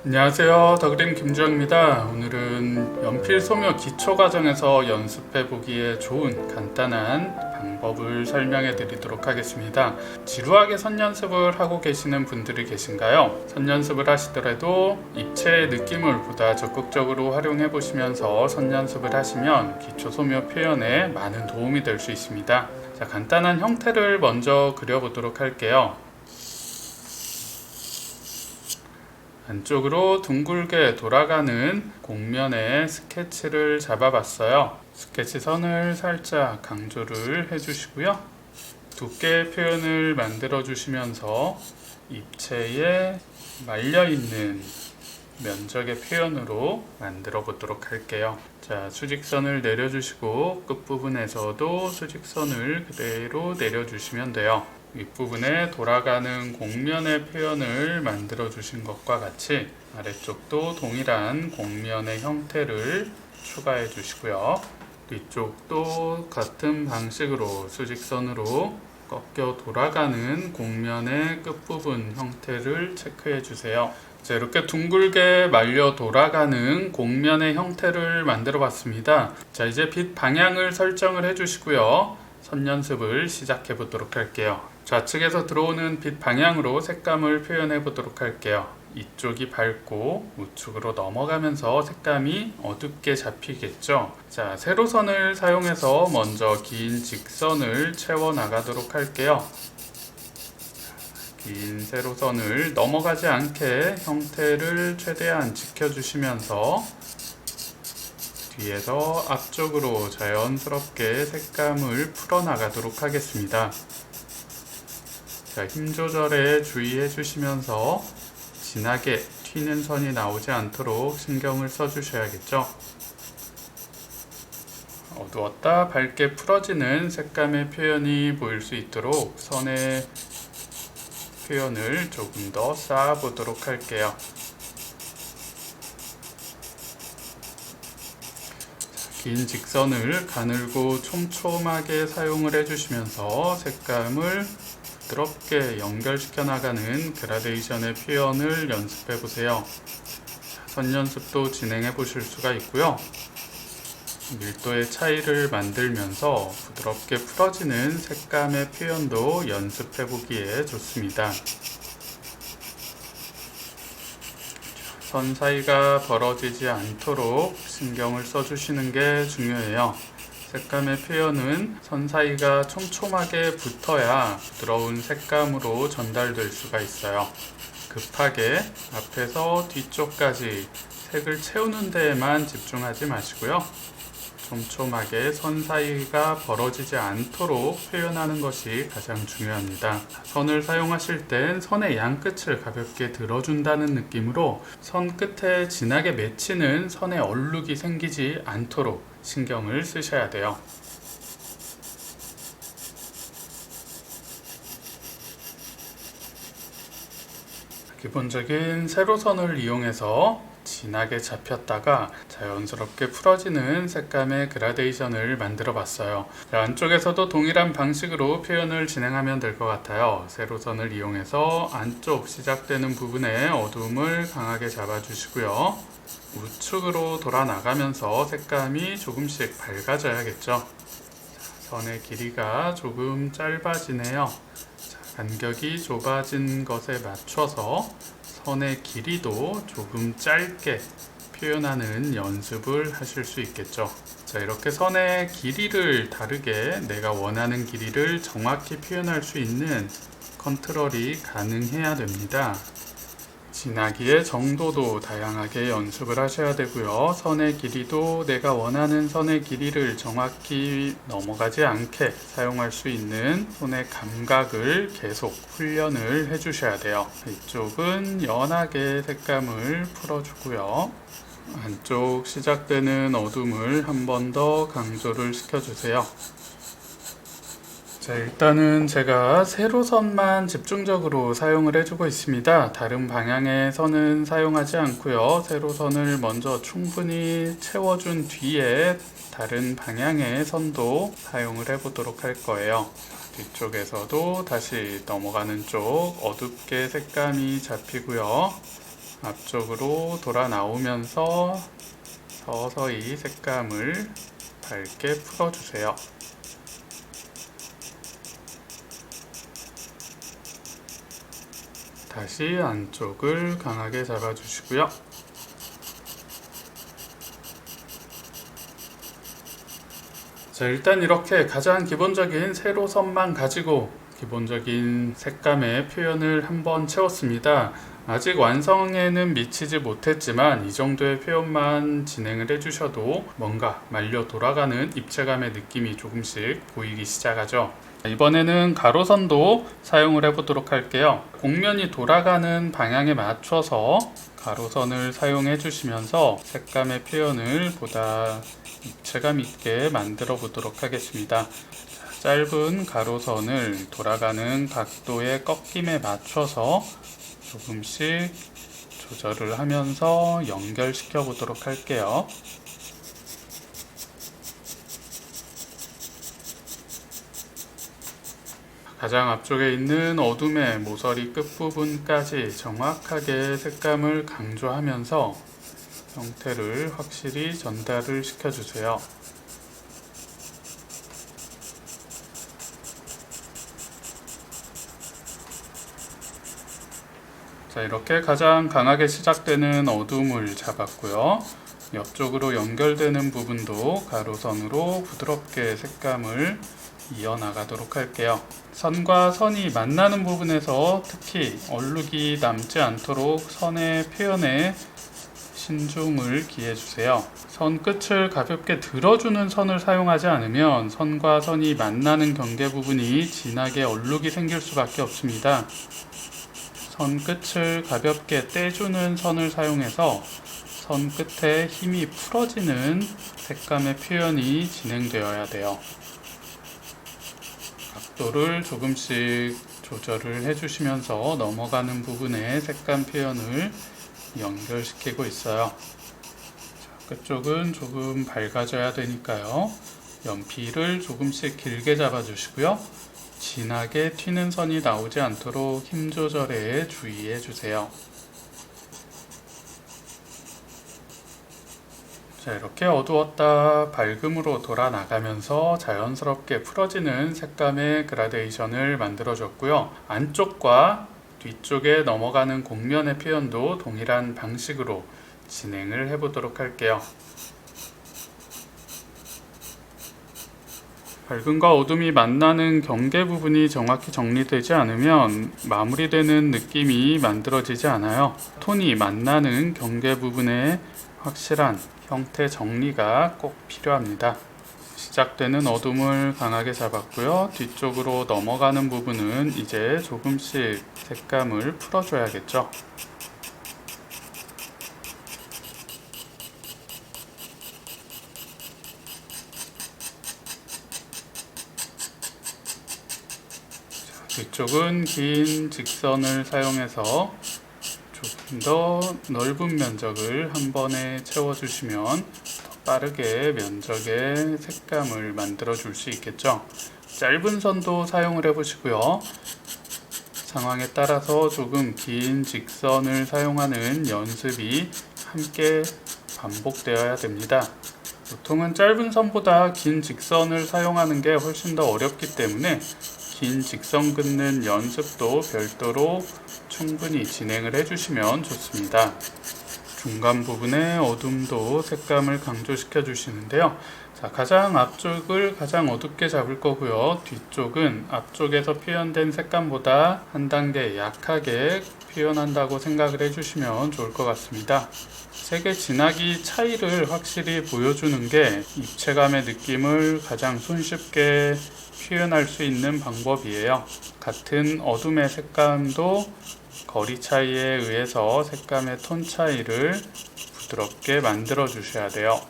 안녕하세요. 더그림 김주영입니다. 오늘은 연필 소묘 기초 과정에서 연습해 보기에 좋은 간단한 방법을 설명해 드리도록 하겠습니다. 지루하게 선 연습을 하고 계시는 분들이 계신가요? 선 연습을 하시더라도 입체의 느낌을 보다 적극적으로 활용해 보시면서 선 연습을 하시면 기초 소묘 표현에 많은 도움이 될 수 있습니다. 자, 간단한 형태를 먼저 그려보도록 할게요. 안쪽으로 둥글게 돌아가는 곡면에 스케치를 잡아봤어요. 스케치 선을 살짝 강조를 해주시고요. 두께의 표현을 만들어 주시면서 입체에 말려있는 면적의 표현으로 만들어 보도록 할게요. 자, 수직선을 내려주시고 끝부분에서도 수직선을 그대로 내려주시면 돼요. 윗부분에 돌아가는 곡면의 표현을 만들어 주신 것과 같이 아래쪽도 동일한 곡면의 형태를 추가해 주시고요. 뒤쪽도 같은 방식으로 수직선으로 꺾여 돌아가는 곡면의 끝부분 형태를 체크해 주세요. 자, 이렇게 둥글게 말려 돌아가는 곡면의 형태를 만들어 봤습니다. 자, 이제 빛 방향을 설정을 해 주시고요. 선 연습을 시작해 보도록 할게요. 좌측에서 들어오는 빛 방향으로 색감을 표현해 보도록 할게요. 이쪽이 밝고 우측으로 넘어가면서 색감이 어둡게 잡히겠죠. 자, 세로선을 사용해서 먼저 긴 직선을 채워 나가도록 할게요. 긴 세로선을 넘어가지 않게 형태를 최대한 지켜주시면서 뒤에서 앞쪽으로 자연스럽게 색감을 풀어나가도록 하겠습니다. 자, 힘 조절에 주의해 주시면서 진하게 튀는 선이 나오지 않도록 신경을 써주셔야겠죠. 어두웠다 밝게 풀어지는 색감의 표현이 보일 수 있도록 선의 표현을 조금 더 쌓아보도록 할게요. 긴 직선을 가늘고 촘촘하게 사용을 해주시면서 색감을 부드럽게 연결시켜 나가는 그라데이션의 표현을 연습해 보세요. 선 연습도 진행해 보실 수가 있고요. 밀도의 차이를 만들면서 부드럽게 풀어지는 색감의 표현도 연습해 보기에 좋습니다. 선 사이가 벌어지지 않도록 신경을 써주시는 게 중요해요. 색감의 표현은 선 사이가 촘촘하게 붙어야 부드러운 색감으로 전달될 수가 있어요. 급하게 앞에서 뒤쪽까지 색을 채우는 데에만 집중하지 마시고요. 촘촘하게 선 사이가 벌어지지 않도록 표현하는 것이 가장 중요합니다. 선을 사용하실 땐 선의 양끝을 가볍게 들어준다는 느낌으로 선 끝에 진하게 맺히는 선의 얼룩이 생기지 않도록 신경을 쓰셔야 돼요. 기본적인 세로선을 이용해서 진하게 잡혔다가 자연스럽게 풀어지는 색감의 그라데이션을 만들어 봤어요. 안쪽에서도 동일한 방식으로 표현을 진행하면 될 것 같아요. 세로선을 이용해서 안쪽 시작되는 부분에 어두움을 강하게 잡아주시고요. 우측으로 돌아 나가면서 색감이 조금씩 밝아져야겠죠. 선의 길이가 조금 짧아지네요. 간격이 좁아진 것에 맞춰서 선의 길이도 조금 짧게 표현하는 연습을 하실 수 있겠죠. 자, 이렇게 선의 길이를 다르게 내가 원하는 길이를 정확히 표현할 수 있는 컨트롤이 가능해야 됩니다. 진하기의 정도도 다양하게 연습을 하셔야 되고요. 선의 길이도 내가 원하는 선의 길이를 정확히 넘어가지 않게 사용할 수 있는 손의 감각을 계속 훈련을 해주셔야 돼요. 이쪽은 연하게 색감을 풀어주고요. 안쪽 시작되는 어둠을 한 번 더 강조를 시켜주세요. 자, 일단은 제가 세로선만 집중적으로 사용을 해주고 있습니다. 다른 방향의 선은 사용하지 않고요. 세로선을 먼저 충분히 채워준 뒤에 다른 방향의 선도 사용을 해보도록 할 거예요. 뒤쪽에서도 다시 넘어가는 쪽 어둡게 색감이 잡히고요. 앞쪽으로 돌아 나오면서 서서히 색감을 밝게 풀어주세요. 다시 안쪽을 강하게 잡아주시고요. 자, 일단 이렇게 가장 기본적인 세로선만 가지고 기본적인 색감의 표현을 한번 채웠습니다. 아직 완성에는 미치지 못했지만 이 정도의 표현만 진행을 해주셔도 뭔가 말려 돌아가는 입체감의 느낌이 조금씩 보이기 시작하죠. 이번에는 가로선도 사용을 해보도록 할게요. 곡면이 돌아가는 방향에 맞춰서 가로선을 사용해 주시면서 색감의 표현을 보다 입체감 있게 만들어 보도록 하겠습니다. 짧은 가로선을 돌아가는 각도의 꺾임에 맞춰서 조금씩 조절을 하면서 연결시켜 보도록 할게요. 가장 앞쪽에 있는 어둠의 모서리 끝부분까지 정확하게 색감을 강조하면서 형태를 확실히 전달을 시켜주세요. 자, 이렇게 가장 강하게 시작되는 어둠을 잡았고요. 옆쪽으로 연결되는 부분도 가로선으로 부드럽게 색감을 이어나가도록 할게요. 선과 선이 만나는 부분에서 특히 얼룩이 남지 않도록 선의 표현에 신중을 기해주세요. 선 끝을 가볍게 들어주는 선을 사용하지 않으면 선과 선이 만나는 경계 부분이 진하게 얼룩이 생길 수밖에 없습니다. 선 끝을 가볍게 떼주는 선을 사용해서 선 끝에 힘이 풀어지는 색감의 표현이 진행되어야 돼요. 각도를 조금씩 조절을 해주시면서 넘어가는 부분에 색감 표현을 연결시키고 있어요. 자, 끝쪽은 조금 밝아져야 되니까요. 연필을 조금씩 길게 잡아주시고요. 진하게 튀는 선이 나오지 않도록 힘 조절에 주의해 주세요. 자, 이렇게 어두웠다 밝음으로 돌아 나가면서 자연스럽게 풀어지는 색감의 그라데이션을 만들어 줬고요. 안쪽과 뒤쪽에 넘어가는 곡면의 표현도 동일한 방식으로 진행을 해 보도록 할게요. 밝음과 어둠이 만나는 경계 부분이 정확히 정리되지 않으면 마무리되는 느낌이 만들어지지 않아요. 톤이 만나는 경계 부분에 확실한 형태 정리가 꼭 필요합니다. 시작되는 어둠을 강하게 잡았고요. 뒤쪽으로 넘어가는 부분은 이제 조금씩 색감을 풀어줘야겠죠. 뒤쪽은 긴 직선을 사용해서 조금 더 넓은 면적을 한 번에 채워주시면 더 빠르게 면적의 색감을 만들어 줄 수 있겠죠. 짧은 선도 사용을 해보시고요. 상황에 따라서 조금 긴 직선을 사용하는 연습이 함께 반복되어야 됩니다. 보통은 짧은 선보다 긴 직선을 사용하는 게 훨씬 더 어렵기 때문에 긴 직선 긋는 연습도 별도로 충분히 진행을 해주시면 좋습니다. 중간 부분의 어둠도 색감을 강조시켜 주시는데요. 자, 가장 앞쪽을 가장 어둡게 잡을 거고요. 뒤쪽은 앞쪽에서 표현된 색감보다 한 단계 약하게 표현한다고 생각을 해주시면 좋을 것 같습니다. 색의 진하기 차이를 확실히 보여주는 게 입체감의 느낌을 가장 손쉽게 표현할 수 있는 방법이에요. 같은 어둠의 색감도 거리 차이에 의해서 색감의 톤 차이를 부드럽게 만들어 주셔야 돼요.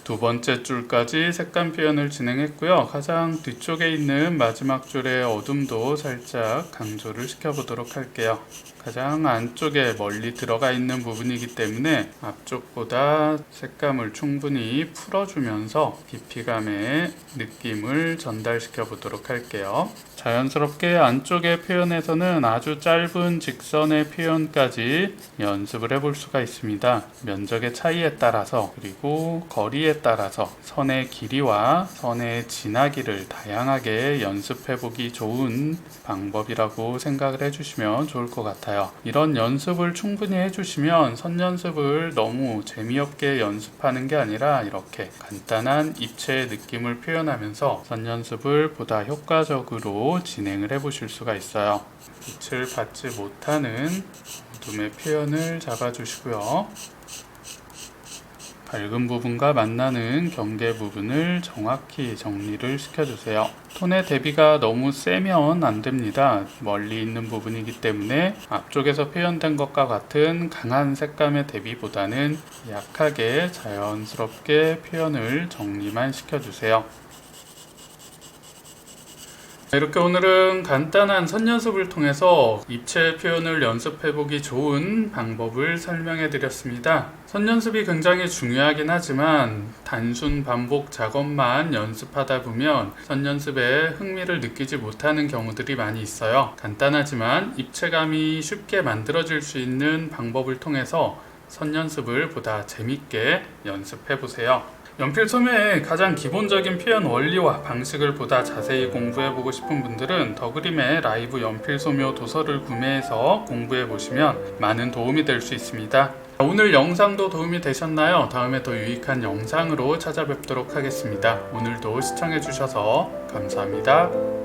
두 번째 줄까지 색감 표현을 진행했고요. 가장 뒤쪽에 있는 마지막 줄의 어둠도 살짝 강조를 시켜보도록 할게요. 가장 안쪽에 멀리 들어가 있는 부분이기 때문에 앞쪽보다 색감을 충분히 풀어주면서 깊이감의 느낌을 전달시켜 보도록 할게요. 자연스럽게 안쪽의 표현에서는 아주 짧은 직선의 표현까지 연습을 해볼 수가 있습니다. 면적의 차이에 따라서 그리고 거리에 따라서 선의 길이와 선의 지나기를 다양하게 연습해 보기 좋은 방법이라고 생각을 해주시면 좋을 것 같아요. 이런 연습을 충분히 해주시면 선 연습을 너무 재미없게 연습하는 게 아니라 이렇게 간단한 입체의 느낌을 표현하면서 선 연습을 보다 효과적으로 진행을 해 보실 수가 있어요. 빛을 받지 못하는 어둠의 표현을 잡아주시고요. 밝은 부분과 만나는 경계 부분을 정확히 정리를 시켜주세요. 톤의 대비가 너무 세면 안 됩니다. 멀리 있는 부분이기 때문에 앞쪽에서 표현된 것과 같은 강한 색감의 대비보다는 약하게 자연스럽게 표현을 정리만 시켜주세요. 이렇게 오늘은 간단한 선 연습을 통해서 입체 표현을 연습해보기 좋은 방법을 설명해 드렸습니다. 선 연습이 굉장히 중요하긴 하지만 단순 반복 작업만 연습하다 보면 선 연습에 흥미를 느끼지 못하는 경우들이 많이 있어요. 간단하지만 입체감이 쉽게 만들어질 수 있는 방법을 통해서 선 연습을 보다 재밌게 연습해 보세요. 연필 소묘의 가장 기본적인 표현 원리와 방식을 보다 자세히 공부해보고 싶은 분들은 더그림의 라이브 연필 소묘 도서를 구매해서 공부해보시면 많은 도움이 될 수 있습니다. 오늘 영상도 도움이 되셨나요? 다음에 더 유익한 영상으로 찾아뵙도록 하겠습니다. 오늘도 시청해주셔서 감사합니다.